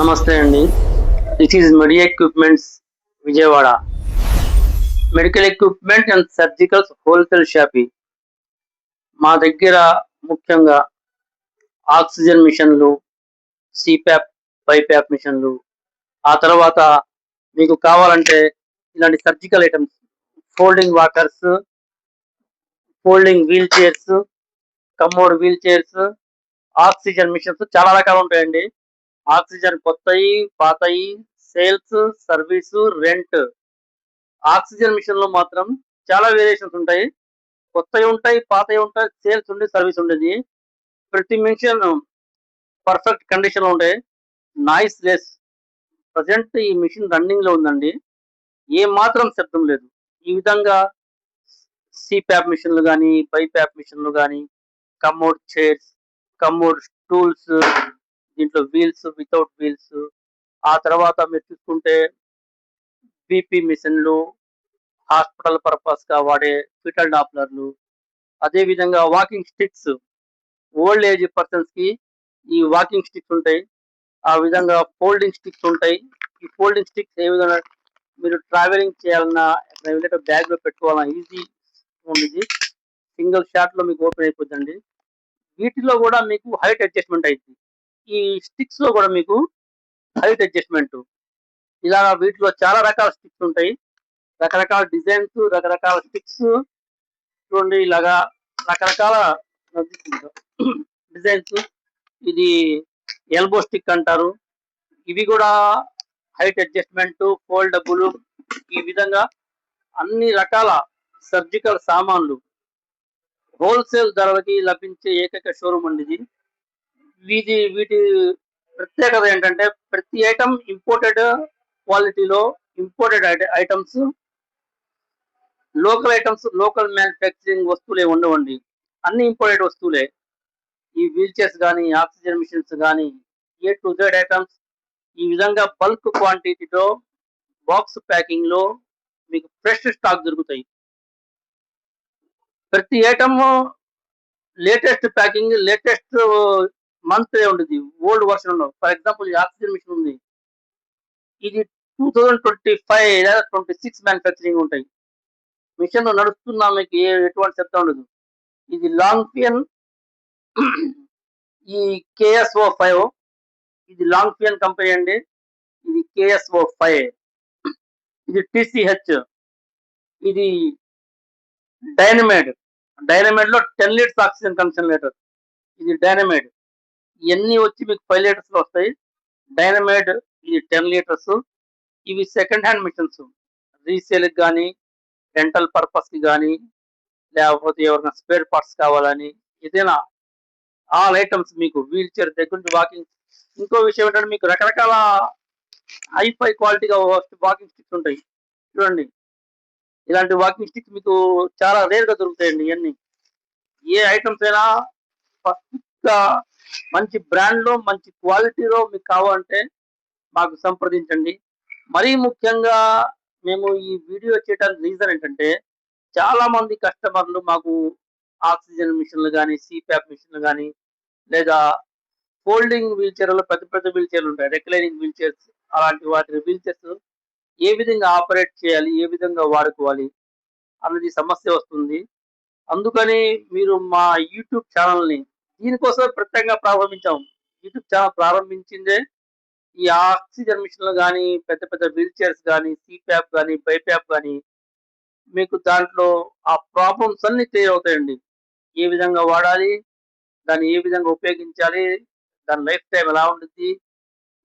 నమస్తే అండి. This is medi equipments Vijayawada. Medical equipment and surgicals wholesale షాపి. మా దగ్గర ముఖ్యంగా ఆక్సిజన్ మిషన్‌లు, సీపాప్, బైపాప్ మిషన్‌లు, ఆ తర్వాత మీకు కావాలంటే ఇలాంటి surgical items, folding walkers, folding wheel chairs, commode wheel chairs, oxygen machines చాలా రకాలుంటాయండి. ఆక్సిజన్ కొత్తయి, పాతయి, సేల్స్, సర్వీసు, రెంట్. ఆక్సిజన్ మిషన్‌లో మాత్రం చాలా వేరియేషన్స్ ఉంటాయి. కొత్తయి ఉంటాయి, పాతయి ఉంటాయి, సేల్స్ ఉండి, సర్వీస్ ఉండేది. ప్రతి మిషన్ పర్ఫెక్ట్ కండిషన్‌లో ఉంటాయి. Noise less. ప్రెజెంట్ ఈ మిషన్ రన్నింగ్‌లో ఉందండి. ఏమాత్రం శబ్దం లేదు. ఈ విధంగా సీపాప్ మిషన్‌లు గాని, బైపాప్ మిషన్‌లు గాని, కమోడ్ చైర్స్, కమోడ్ స్టూల్స్, దీంట్లో వీల్స్, వితౌట్ వీల్స్, ఆ తర్వాత మీరు చూసుకుంటే బీపీ మిషన్‌లు, హాస్పిటల్ పర్పస్‌గా వాడే ఫీటల్ డాప్లర్‌లు, అదే విధంగా వాకింగ్ స్టిక్స్, ఓల్డ్ ఏజ్ పర్సన్స్‌కి ఈ వాకింగ్ స్టిక్స్ ఉంటాయి. ఆ విధంగా ఫోల్డింగ్ స్టిక్స్ ఉంటాయి. ఈ ఫోల్డింగ్ స్టిక్స్ ఏ విధంగా మీరు ట్రావెలింగ్ చేయాలన్నా, ఎక్కడికైనా వెళ్ళేటప్పుడు బ్యాగ్‌లో పెట్టుకోవాలన్నా ఈజీ ఉండిద్ది. సింగిల్ షాట్‌లో మీకు ఓపెన్ అయిపోద్దండి. వీటిలో గూడా మీకు హైట్ అడ్జస్ట్‌మెంట్ అయిద్ది. ఈ స్టిక్స్‌లో గూడా మీకు హైట్ అడ్జస్ట్‌మెంట్. ఇలా వీటిలో చాలా రకాల స్టిక్స్ ఉంటాయి. రకరకాల డిజైన్స్, రకరకాల స్టిక్స్ చూడండి ఇలాగా రకరకాల డిజైన్స్. ఇది ఎల్బో స్టిక్ అంటారు. ఇవి కూడా హైట్ అడ్జస్ట్మెంట్, ఫోల్డబుల్, ఈ విధంగా అన్ని రకాల సర్జికల్ సామాన్లు హోల్సేల్ ధరలకి లభించే ఏకైక షోరూమ్ అండి ఇది. వీటి ప్రత్యేకత ఏంటంటే ప్రతి ఐటమ్ ఇంపోర్టెడ్ క్వాలిటీలో, imported items, local items, local manufacturing వస్తువులే ఉండవండి. అన్ని ఇంపోర్టెడ్ వస్తువులే. ఈ వీల్ చైర్స్ గానీ, ఆక్సిజన్ మిషన్స్ గానీ, ఏ టు జెడ్ ఐటమ్స్ ఈ విధంగా బల్క్ క్వాంటిటీలో బాక్స్ ప్యాకింగ్‌లో మీకు ఫ్రెష్ స్టాక్ దొరుకుతాయి. ప్రతి ఐటమ్ లేటెస్ట్ ప్యాకింగ్, లేటెస్ట్ మంతే ఉండిద్ది. ఓల్డ్ వర్షన్ ఉండవు. ఫర్ ఎగ్జాంపుల్ ఈ ఆక్సిజన్ మిషన్ ఉంది. ఇది 2025 లేదా 26 మ్యానుఫ్యాక్చరింగ్ ఉంటాయి. మిషన్ నడుస్తున్నా మీకు ఎటువంటి శబ్దం ఉండదు. ఇది లాంగ్‌ఫియన్ ఈ KSO5 ఇది లాంగ్‌ఫియన్ కంపెనీ అండి. ఇది KSO5. ఇది TCH. ఇది డైనమైడ్. డైనమైడ్‌లో 10 లీటర్స్ ఆక్సిజన్ కన్సంట్రేటర్. ఇది డైనమైడ్. ఇయన్నీ వచ్చి మీకు 5 లీటర్స్‌లో వస్తాయి. డైనమైడ్ ఇది 10 లీటర్స్. ఇవి సెకండ్ హ్యాండ్ మిషన్స్. రీసేల్‌కి గాని, రెంటల్ పర్పస్‌కి గాని, లేకపోతే ఎవరైనా స్పేర్ పార్ట్స్ కావాలని, ఏదైనా ఆల్ ఐటెమ్స్ మీకు వీల్ చైర్ దగ్గర నుంచి వాకింగ్. ఇంకో విషయం ఏంటంటే మీకు రకరకాల హై క్వాలిటీగా వాకింగ్ స్టిక్స్ ఉంటాయి. చూడండి. ఇలాంటి వాకింగ్ స్టిక్స్ మీకు చాలా రేర్‌గా దొరుకుతాయండి ఇయన్నీ. ఏ ఐటెమ్స్ అయినా పక్కా మంచి బ్రాండ్‌లో, మంచి క్వాలిటీలో మీకు కావాలంటే మాకు సంప్రదించండి. మరీ ముఖ్యంగా మేము ఈ వీడియో చేయడానికి రీజన్ ఏంటంటే, చాలా మంది కస్టమర్‌లు మాకు ఆక్సిజన్ మిషన్‌లు గాని, సీపాప్ మిషన్‌లు గాని, లేదా ఫోల్డింగ్ వీల్ చైర్‌లో పెద్ద పెద్ద వీల్ చైర్‌లు ఉంటాయి. రిక్లైనింగ్ వీల్ చైర్స్ అలాంటి వాటి వీల్ చైర్స్ ఏ విధంగా ఆపరేట్ చేయాలి? ఏ విధంగా వాడుకోవాలి? అన్నది సమస్య వస్తుంది. అందుకని మీరు మా యూట్యూబ్ ఛానెల్‌ని దీనికోసమే ప్రత్యేకంగా ప్రారంభించాం. యూట్యూబ్ ఛానెల్ ప్రారంభించిందే ఈ ఆక్సిజన్ మిషన్‌లు గాని, పెద్ద పెద్ద వీల్ చైర్స్ గాని, సీపాప్ గాని, బైపాప్ గాని మీకు దాంట్లో ఆ ప్రాబ్లమ్స్ అన్నీ క్లియర్ అవుతాయండి. ఏ విధంగా వాడాలి? దాన్ని ఏ విధంగా ఉపయోగించాలి? దాని లైఫ్ టైమ్ ఎలా ఉండిద్ది?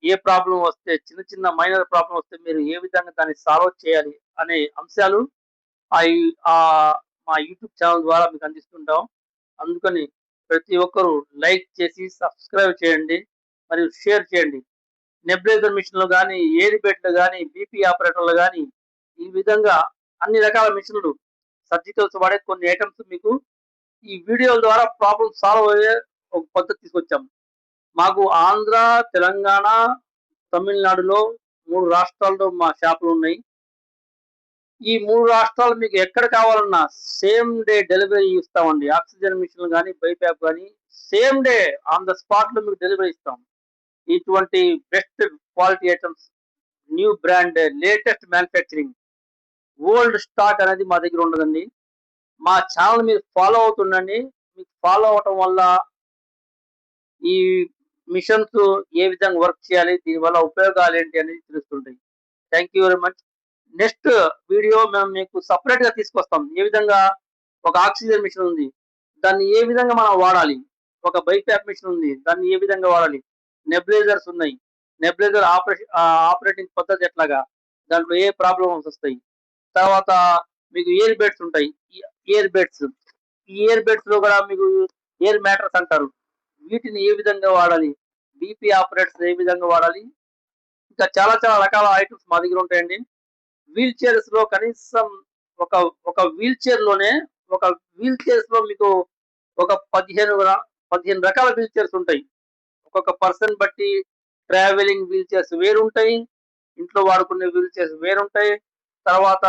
ఏ ప్రాబ్లమ్ వస్తే చిన్న చిన్న మైనర్ ప్రాబ్లమ్ వస్తే మీరు ఏ విధంగా దాన్ని సాల్వ్ చేయాలి? అనే అంశాలు ఆహ్, ఈ మా యూట్యూబ్ ఛానెల్ ద్వారా మీకు అందిస్తుంటాం. అందుకని ప్రతి ఒక్కరు లైక్ చేసి, సబ్స్క్రైబ్ చేయండి. మరియు షేర్ చేయండి. నెబ్యులైజర్ మిషన్‌లు గాని, ఎయిర్ బెడ్‌లు గాని, బీపీ ఆపరేటర్లు గాని, ఈ విధంగా అన్ని రకాల మిషన్‌లు సర్జికల్స్ వాడే కొన్ని ఐటెమ్స్ మీకు ఈ వీడియోల ద్వారా ప్రాబ్లమ్ సాల్వ్ అయ్యే ఒక పద్ధతి తీసుకొచ్చాం. మాకు ఆంధ్ర, తెలంగాణ, తమిళనాడులో 3 రాష్ట్రాల్లో మా షాపులున్నాయి. ఈ 3 రాష్ట్రాలు మీకు ఎక్కడ కావాలన్నా సేమ్ డే డెలివరీ ఇస్తామండి. ఆక్సిజన్ మిషన్‌లు గాని, బైపాప్ గాని సేమ్ డే ఆన్ ద స్పాట్‌లో మీకు డెలివరీ ఇస్తాం. ఇటువంటి best quality items, new brand, latest manufacturing, old stock అనేది మా దగ్గర ఉండదండి. మా ఛానల్ మీరు ఫాలో అవుతుండండి. మీకు ఫాలో అవ్వటం వల్ల ఈ మిషన్స్ ఏ విధంగా వర్క్ చేయాలి, దీనివల్ల ఉపయోగాలు ఏంటి అనేది తెలుస్తుంటాయి. Thank you very much. Next video మేము మీకు సపరేట్ గా తీసుకొస్తాం. ఏ విధంగా ఒక ఆక్సిజన్ మిషన్ ఉంది, దాన్ని ఏ విధంగా మనం వాడాలి. ఒక బైపాప్ మిషన్ ఉంది, దాన్ని ఏ విధంగా వాడాలి. నెబ్లైజర్స్ ఉన్నాయి, నెబ్లైజర్ ఆపరేటింగ్ పద్ధతి ఎట్లాగా, దాంట్లో ఏ ప్రాబ్లమ్స్ వస్తాయి. తర్వాత మీకు ఎయిర్ బెడ్స్ ఉంటాయి. ఎయిర్ బెడ్స్, ఈ ఎయిర్ బెడ్స్ లో కూడా మీకు ఎయిర్ మ్యాటర్స్ అంటారు, వీటిని ఏ విధంగా వాడాలి, బీపీ ఆపరేటర్స్ ఏ విధంగా వాడాలి. ఇంకా చాలా చాలా రకాల ఐటమ్స్ మా దగ్గర ఉంటాయండి. వీల్ చైర్స్ లో కనీసం ఒక ఒక వీల్ చైర్ లోనే, ఒక వీల్ చైర్స్ లో మీకు ఒక 15 రకాల వీల్ చైర్స్ ఉంటాయి. ఒక్కొక్క పర్సన్ బట్టి ట్రావెలింగ్ వీల్ చైర్స్ వేరుంటాయి, ఇంట్లో వాడుకునే వీల్ చైర్స్ వేరుంటాయి, తర్వాత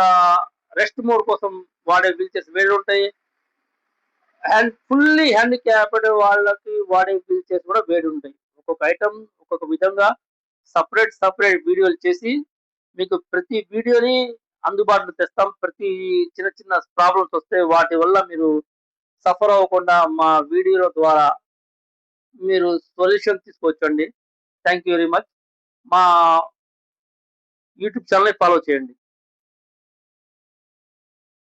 రెస్ట్ మోడ్ కోసం వాడే వీల్ చైర్స్ వేరుంటాయి, ఫుల్లీ హ్యాండిక్యాప్డ్ వాళ్ళకి వాడే వీల్ చైర్స్ కూడా వేరుంటాయి. ఒక్కొక్క ఐటమ్ ఒక్కొక్క విధంగా సపరేట్ వీడియోలు చేసి మీకు ప్రతి వీడియోని అందుబాటులో తెస్తాం. ప్రతి చిన్న చిన్న ప్రాబ్లమ్స్ వస్తే వాటి వల్ల మీరు సఫర్ అవ్వకుండా మా వీడియోల ద్వారా మీరు సొల్యూషన్ తీసుకోవచ్చండి. Thank you very much. మా యూట్యూబ్ ఛానల్ ఫాలో చేయండి.